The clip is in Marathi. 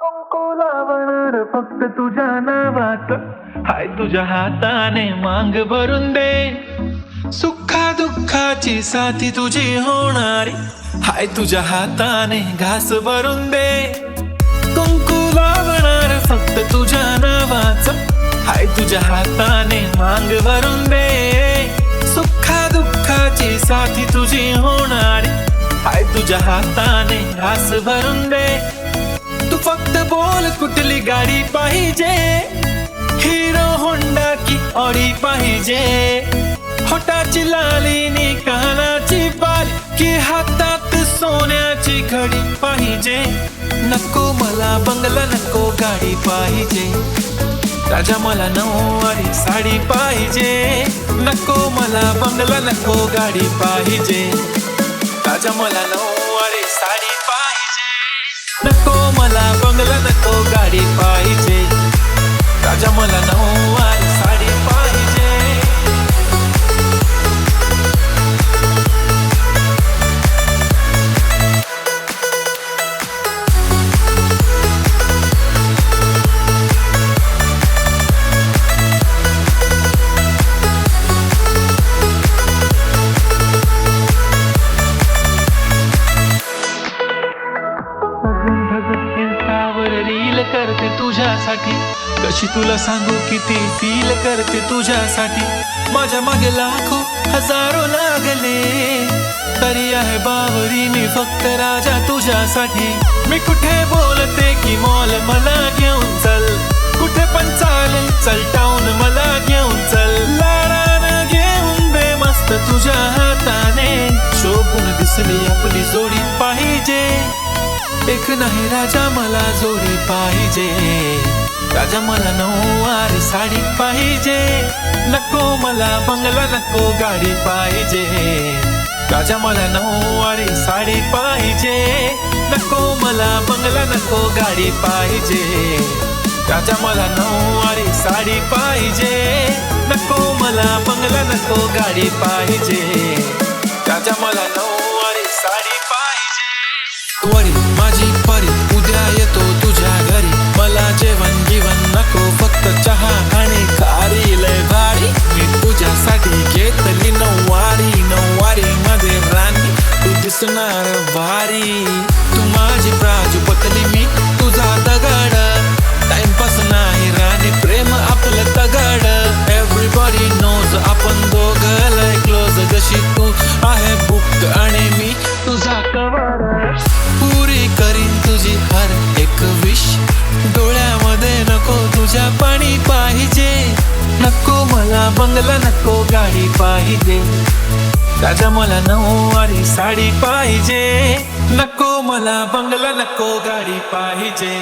कुंकू लावणार फक्त तुझ्या नावाचं, हाय तुझ्या हाताने मांग भरून दे. सुखा दुःखाची साथी तुझी होणारी, हाय तुझ्या हाताने घास भरून दे. कुंकू लावणार फक्त तुझ्या नावाचं, हाय तुझ्या हाताने मांग भरून दे. सुखा दुःखाची साथी तुझी होणारी, हाय तुझ्या हाताने घास भरून दे. तू फक्त बोल कुठली गाडी पाहिजे, हिरो होंडा की ऑडी पाहिजे. होटाची लाली नी कानाची बाली, की हातात सोन्याची घडी पाहिजे. नको मला बंगला, नको गाडी पाहिजे. राजा मला नऊवारी साडी पाहिजे. नको मला बंगला, नको गाडी पाहिजे. राजा मला नऊवारी साडी पाहिजे. नको मला बंगला, नको गाडी पाहिजे. राजा मला नऊवारी साडी पाहिजे. रील करते तुझ्यासाठी, कशी तुला सांगू किती फील करते तुझ्यासाठी. माझ्या मागे लाखो हजारो लागले, तरी आहे बावरी मी फक्त राजा तुझ्यासाठी. मी कुठे बोलते की मॉल मला घेऊन चल, कुठे पण चालेल चल टाऊन मला घेऊन चल. लाडानं घेऊन दे मस्त तुझ्या हाताने, शोभून दिसली आपली जोडी पाहिजे. एक नाही राजा मला जोडी पाहिजे. राजा मला नऊवारी साडी पाहिजे. नको मला बंगला, नको गाडी पाहिजे. राजा मला नऊवारी साडी पाहिजे. नको मला बंगला, नको गाडी पाहिजे. राजा मला नऊवारी साडी पाहिजे. नको मला बंगला, नको गाडी पाहिजे. राजा मला नऊवारी साडी पाहिजे. वरी माझी परी उद्या येतो तुझ्या घरी, मला जेवण जीवन नको फक्त चहा आणि खारी लय भारी. मी तुझ्यासाठी घेतली नऊवारी, नऊवारी मध्ये राणी तू दिसणार भारी. तू माझी प्राजूपतली, मी तुझा दगड. टाइमपास नाही राणी, प्रेम आपलं तगड. एव्हरीबॉडी नोज आपण दोघं लय क्लोज. जशी तू आहे बुक आणि मी तुझा कवर. पुरी करीन तुझी हर एक विश, डोळ्यामध्ये नको तुझ्या पाणी पाहिजे. नको मला बंगला, नको गाडी पाहिजे. राजा मला नऊवारी साडी पाहिजे. नको मला बंगला, नको गाडी पाहिजे.